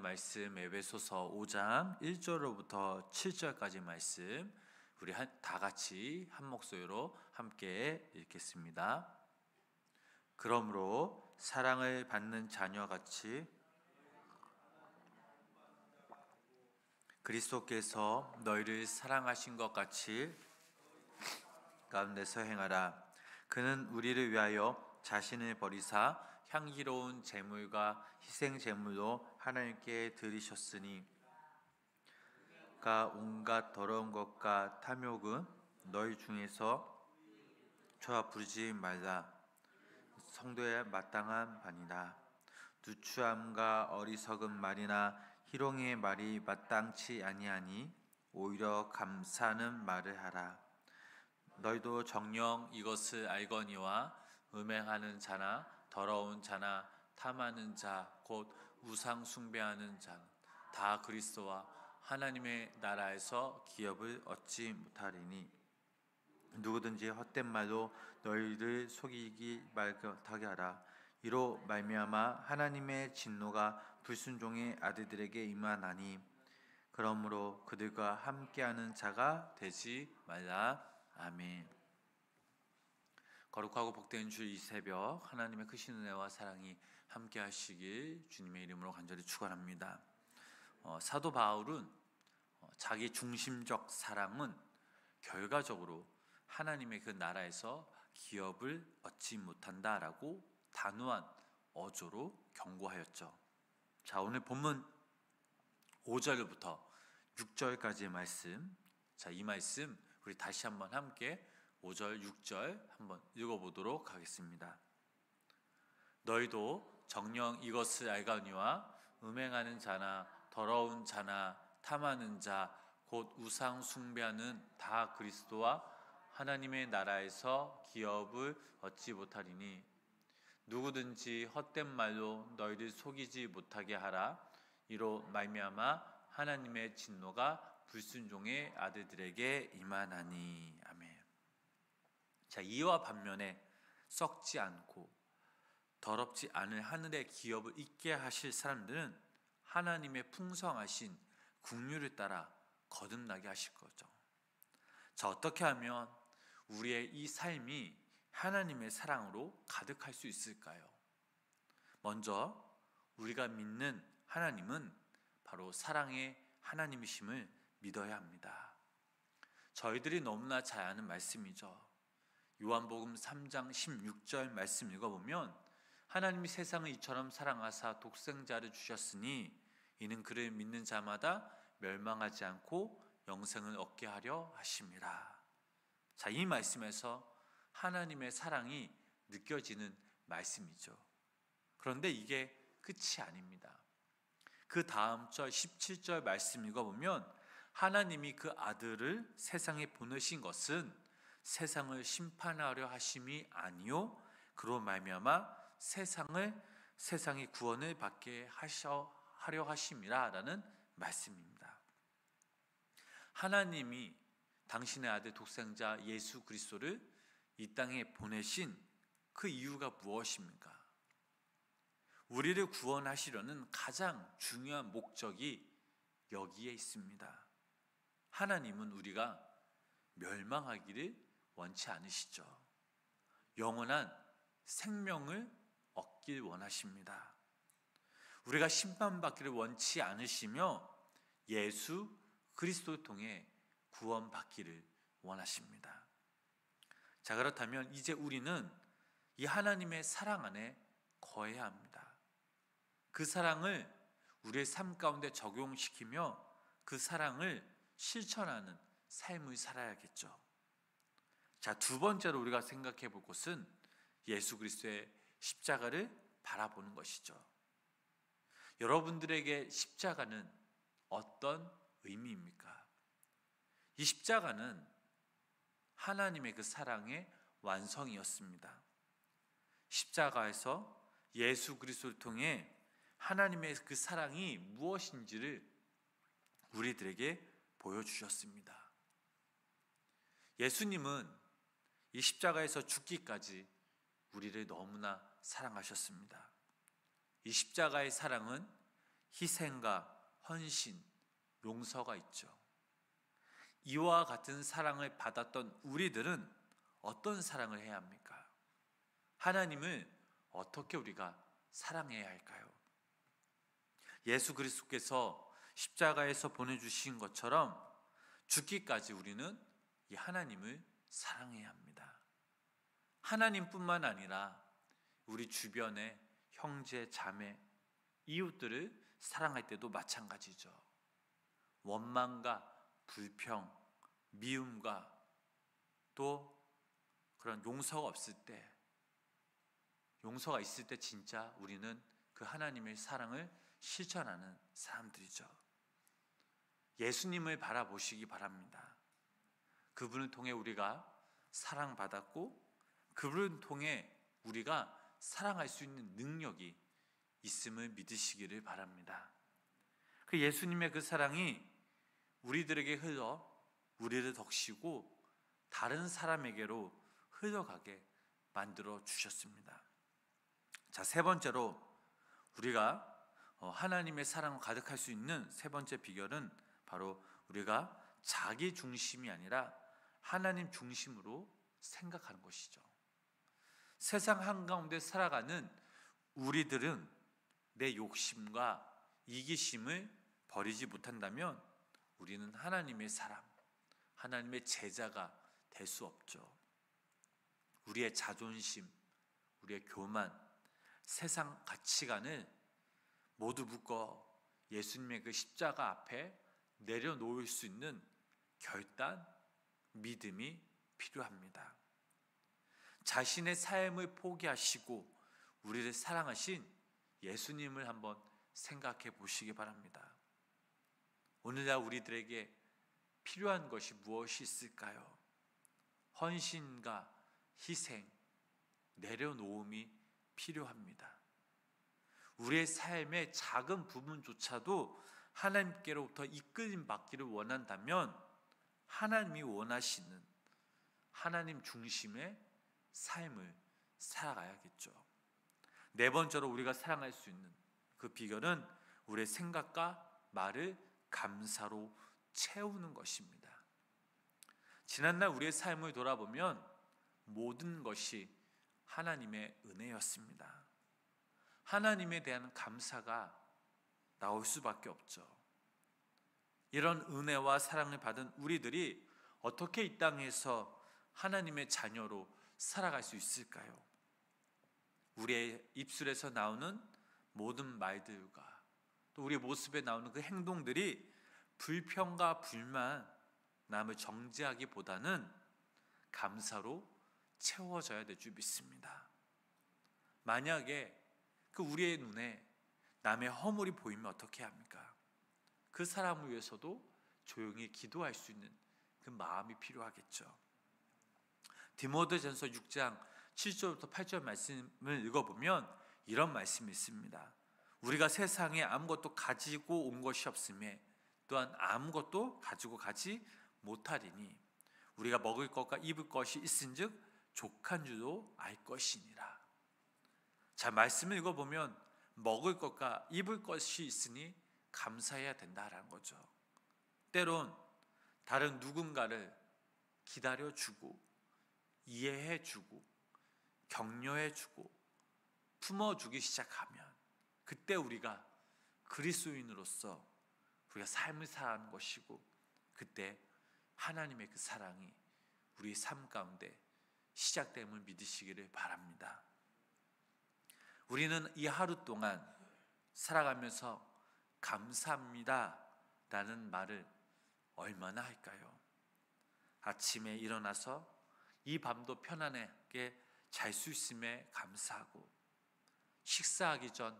말씀 에베소서 5장 1절로부터 7절까지 말씀 우리 다 같이 한 목소리로 함께 읽겠습니다. 그러므로 사랑을 받는 자녀같이 그리스도께서 너희를 사랑하신 것 같이 가운데서 행하라. 그는 우리를 위하여 자신을 버리사 향기로운 제물과 희생 제물로 하나님께 드리셨으니 가 온갖 더러운 것과 탐욕은 너희 중에서 저와 부르지 말라. 성도에 마땅한 바니라. 누추함과 어리석은 말이나 희롱의 말이 마땅치 아니하니 오히려 감사하는 말을 하라. 너희도 정녕 이것을 알거니와 음행하는 자나 더러운 자나 탐하는 자 곧 우상 숭배하는 자 다 그리스도와 하나님의 나라에서 기업을 얻지 못하리니 누구든지 헛된 말로 너희를 속이기 말게 하라. 이로 말미암아 하나님의 진노가 불순종의 아들들에게 임하나니 그러므로 그들과 함께하는 자가 되지 말라. 아멘. 거룩하고 복된 주 이 새벽 하나님의 크신 은혜와 사랑이 함께 하시길 주님의 이름으로 간절히 축원합니다. 사도 바울은 자기 중심적 사랑은 결과적으로 하나님의 그 나라에서 기업을 얻지 못한다라고 단호한 어조로 경고하였죠. 자, 오늘 본문 5절부터 6절까지의 말씀, 자, 이 말씀 우리 다시 한번 함께 5절, 6절 한번 읽어보도록 하겠습니다. 너희도 정녕 이것을 알거니와 음행하는 자나 더러운 자나 탐하는 자 곧 우상 숭배하는 다 그리스도와 하나님의 나라에서 기업을 얻지 못하리니 누구든지 헛된 말로 너희를 속이지 못하게 하라. 이로 말미암아 하나님의 진노가 불순종의 아들들에게 임하나니. 아멘. 자, 이와 반면에 썩지 않고 더럽지 않을 하늘의 기업을 잊게 하실 사람들은 하나님의 풍성하신 긍휼을 따라 거듭나게 하실 거죠. 자, 어떻게 하면 우리의 이 삶이 하나님의 사랑으로 가득할 수 있을까요? 먼저 우리가 믿는 하나님은 바로 사랑의 하나님이심을 믿어야 합니다. 저희들이 너무나 잘 아는 말씀이죠. 요한복음 3장 16절 말씀 읽어보면 하나님이 세상을 이처럼 사랑하사 독생자를 주셨으니 이는 그를 믿는 자마다 멸망하지 않고 영생을 얻게 하려 하심이라. 자, 이 말씀에서 하나님의 사랑이 느껴지는 말씀이죠. 그런데 이게 끝이 아닙니다. 그 다음 절 17절 말씀 읽어보면 하나님이 그 아들을 세상에 보내신 것은 세상을 심판하려 하심이 아니요 그로 말미암아 세상이 구원을 받게 하려 하심이라 라는 말씀입니다. 하나님이 당신의 아들 독생자 예수 그리스도를 이 땅에 보내신 그 이유가 무엇입니까? 우리를 구원하시려는 가장 중요한 목적이 여기에 있습니다. 하나님은 우리가 멸망하기를 원치 않으시죠. 영원한 생명을 얻길 원하십니다. 우리가 심판받기를 원치 않으시며 예수 그리스도를 통해 구원받기를 원하십니다. 자, 그렇다면 이제 우리는 이 하나님의 사랑 안에 거해야 합니다. 그 사랑을 우리의 삶 가운데 적용시키며 그 사랑을 실천하는 삶을 살아야겠죠. 자, 두 번째로 우리가 생각해 볼 것은 예수 그리스도의 십자가를 바라보는 것이죠. 여러분들에게 십자가는 어떤 의미입니까? 이 십자가는 하나님의 그 사랑의 완성이었습니다. 십자가에서 예수 그리스도를 통해 하나님의 그 사랑이 무엇인지를 우리들에게 보여주셨습니다. 예수님은 이 십자가에서 죽기까지 우리를 너무나 사랑하셨습니다. 이 십자가의 사랑은 희생과 헌신, 용서가 있죠. 이와 같은 사랑을 받았던 우리들은 어떤 사랑을 해야 합니까? 하나님을 어떻게 우리가 사랑해야 할까요? 예수 그리스도께서 십자가에서 보내주신 것처럼 죽기까지 우리는 이 하나님을 사랑해야 합니다. 하나님뿐만 아니라 우리 주변의 형제, 자매, 이웃들을 사랑할 때도 마찬가지죠. 원망과 불평, 미움과 또 그런 용서가 없을 때, 용서가 있을 때 진짜 우리는 그 하나님의 사랑을 실천하는 사람들이죠. 예수님을 바라보시기 바랍니다. 그분을 통해 우리가 사랑받았고 그분을 통해 우리가 사랑할 수 있는 능력이 있음을 믿으시기를 바랍니다. 그 예수님의 그 사랑이 우리들에게 흘러 우리를 덕시고 다른 사람에게로 흘러가게 만들어 주셨습니다. 자, 세 번째로 우리가 하나님의 사랑을 가득할 수 있는 세 번째 비결은 바로 우리가 자기 중심이 아니라 하나님 중심으로 생각하는 것이죠. 세상 한가운데 살아가는 우리들은 내 욕심과 이기심을 버리지 못한다면 우리는 하나님의 사람, 하나님의 제자가 될 수 없죠. 우리의 자존심, 우리의 교만, 세상 가치관을 모두 묶어 예수님의 그 십자가 앞에 내려놓을 수 있는 결단, 믿음이 필요합니다. 자신의 삶을 포기하시고 우리를 사랑하신 예수님을 한번 생각해 보시기 바랍니다. 오늘날 우리들에게 필요한 것이 무엇이 있을까요? 헌신과 희생, 내려놓음이 필요합니다. 우리의 삶의 작은 부분조차도 하나님께로부터 이끌림 받기를 원한다면 하나님이 원하시는 하나님 중심의 삶을 살아가야겠죠. 네 번째로 우리가 사랑할 수 있는 그 비결은 우리의 생각과 말을 감사로 채우는 것입니다. 지난날 우리의 삶을 돌아보면 모든 것이 하나님의 은혜였습니다. 하나님에 대한 감사가 나올 수밖에 없죠. 이런 은혜와 사랑을 받은 우리들이 어떻게 이 땅에서 하나님의 자녀로 살아갈 수 있을까요? 우리의 입술에서 나오는 모든 말들과 또 우리의 모습에 나오는 그 행동들이 불평과 불만, 남을 정죄하기보다는 감사로 채워져야 될 줄 믿습니다. 만약에 그 우리의 눈에 남의 허물이 보이면 어떻게 합니까? 그 사람을 위해서도 조용히 기도할 수 있는 그 마음이 필요하겠죠. 디모데전서 6장 7절부터 8절 말씀을 읽어보면 이런 말씀이 있습니다. 우리가 세상에 아무것도 가지고 온 것이 없음에 또한 아무것도 가지고 가지 못하리니 우리가 먹을 것과 입을 것이 있은즉 족한 줄도 알 것이니라. 자, 말씀을 읽어보면 먹을 것과 입을 것이 있으니 감사해야 된다라는 거죠. 때론 다른 누군가를 기다려주고 이해해주고 격려해주고 품어주기 시작하면 그때 우리가 그리스도인으로서 우리가 삶을 살아가는 것이고 그때 하나님의 그 사랑이 우리 삶 가운데 시작됨을 믿으시기를 바랍니다. 우리는 이 하루 동안 살아가면서 감사합니다 라는 말을 얼마나 할까요? 아침에 일어나서 이 밤도 편안하게 잘 수 있음에 감사하고 식사하기 전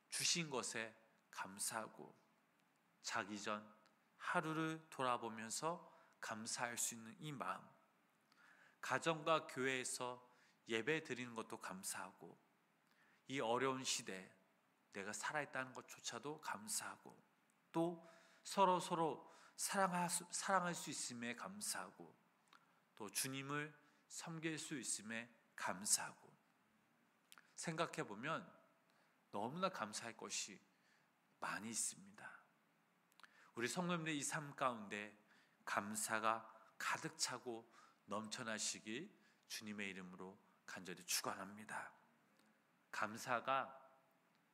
주신 것에 감사하고 자기 전 하루를 돌아보면서 감사할 수 있는 이 마음, 가정과 교회에서 예배 드리는 것도 감사하고 이 어려운 시대에 내가 살아있다는 것조차도 감사하고 또 서로 사랑할 수 있음에 감사하고 또 주님을 섬길 수 있음에 감사하고 생각해보면 너무나 감사할 것이 많이 있습니다. 우리 성도님들의 이 삶 가운데 감사가 가득 차고 넘쳐나시길 주님의 이름으로 간절히 축원합니다. 감사가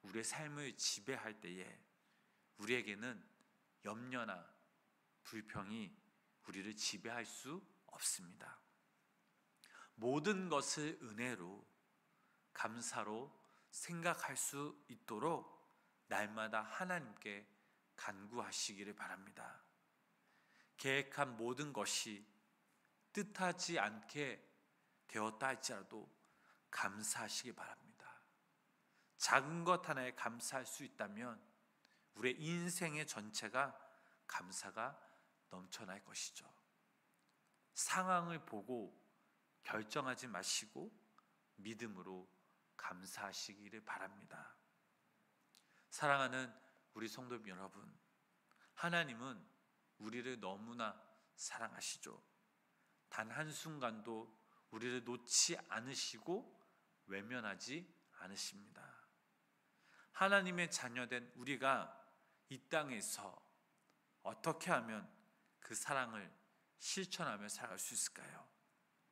우리의 삶을 지배할 때에 우리에게는 염려나 불평이 우리를 지배할 수 없습니다. 모든 것을 은혜로 감사로 생각할 수 있도록 날마다 하나님께 간구하시기를 바랍니다. 계획한 모든 것이 뜻하지 않게 되었다 할지라도 감사하시기 바랍니다. 작은 것 하나에 감사할 수 있다면 우리의 인생의 전체가 감사가 넘쳐날 것이죠. 상황을 보고 결정하지 마시고 믿음으로 감사하시기를 바랍니다. 사랑하는 우리 성도 여러분, 하나님은 우리를 너무나 사랑하시죠. 단 한순간도 우리를 놓지 않으시고 외면하지 않으십니다. 하나님의 자녀된 우리가 이 땅에서 어떻게 하면 그 사랑을 실천하며 살아갈 수 있을까요?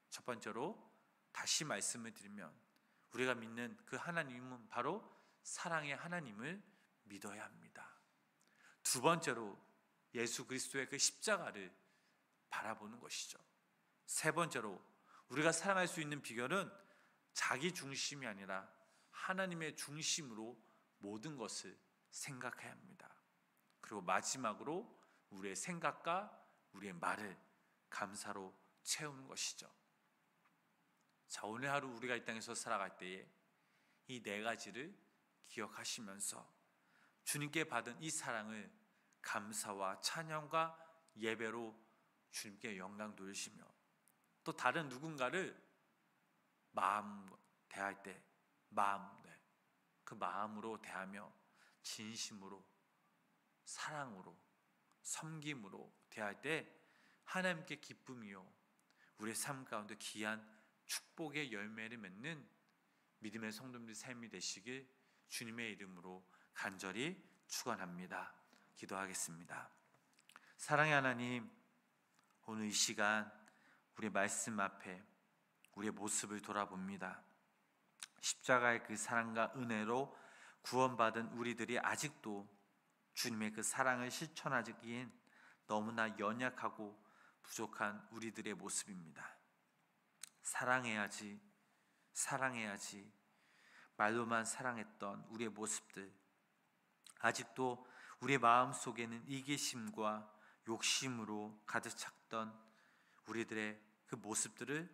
첫 번째로 다시 말씀을 드리면 우리가 믿는 그 하나님은 바로 사랑의 하나님을 믿어야 합니다. 두 번째로 예수 그리스도의 그 십자가를 바라보는 것이죠. 세 번째로 우리가 사랑할 수 있는 비결은 자기 중심이 아니라 하나님의 중심으로 모든 것을 생각해야 합니다. 그리고 마지막으로 우리의 생각과 우리의 말을 감사로 채우는 것이죠. 자, 오늘 하루 우리가 이 땅에서 살아갈 때에 이 네 가지를 기억하시면서 주님께 받은 이 사랑을 감사와 찬양과 예배로 주님께 영광 돌리시며 또 다른 누군가를 마음 대할 때 그 마음으로 대하며 진심으로 사랑으로 섬김으로 대할 때 하나님께 기쁨이요 우리의 삶 가운데 귀한 축복의 열매를 맺는 믿음의 성도님들의 삶이 되시길 주님의 이름으로 간절히 축원합니다. 기도하겠습니다. 사랑의 하나님, 오늘 이 시간 우리의 말씀 앞에 우리의 모습을 돌아봅니다. 십자가의 그 사랑과 은혜로 구원받은 우리들이 아직도 주님의 그 사랑을 실천하기엔 너무나 연약하고 부족한 우리들의 모습입니다. 사랑해야지 말로만 사랑했던 우리의 모습들, 아직도 우리의 마음속에는 이기심과 욕심으로 가득 찼던 우리들의 그 모습들을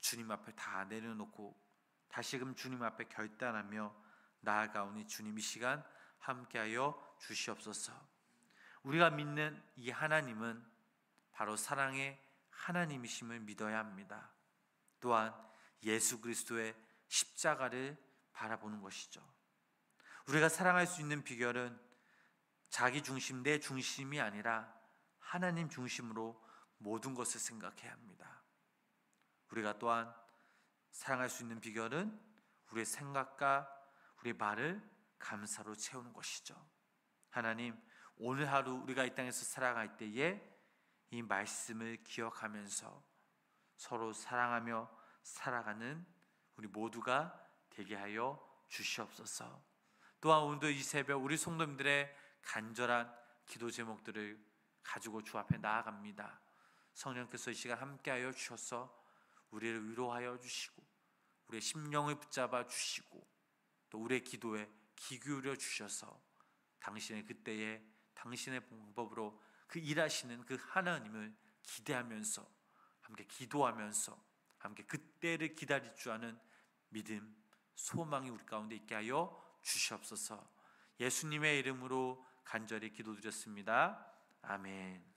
주님 앞에 다 내려놓고 다시금 주님 앞에 결단하며 나아가오니 주님 이 시간 함께하여 주시옵소서. 우리가 믿는 이 하나님은 바로 사랑의 하나님이심을 믿어야 합니다. 또한 예수 그리스도의 십자가를 바라보는 것이죠. 우리가 사랑할 수 있는 비결은 자기 중심, 내 중심이 아니라 하나님 중심으로 모든 것을 생각해야 합니다. 우리가 또한 사랑할 수 있는 비결은 우리의 생각과 우리의 말을 감사로 채우는 것이죠. 하나님, 오늘 하루 우리가 이 땅에서 살아갈 때에 이 말씀을 기억하면서 서로 사랑하며 살아가는 우리 모두가 되게 하여 주시옵소서. 또한 오늘도 이 새벽 우리 성도님들의 간절한 기도 제목들을 가지고 주 앞에 나아갑니다. 성령께서 이 시간 함께하여 주셔서 우리를 위로하여 주시고 우리의 심령을 붙잡아 주시고 또 우리의 기도에 귀 기울여 주셔서 당신의 그때에 당신의 방법으로 그 일하시는 그 하나님을 기대하면서 함께 기도하면서 함께 그때를 기다릴 줄 아는 믿음, 소망이 우리 가운데 있게 하여 주시옵소서. 예수님의 이름으로 간절히 기도드렸습니다. 아멘.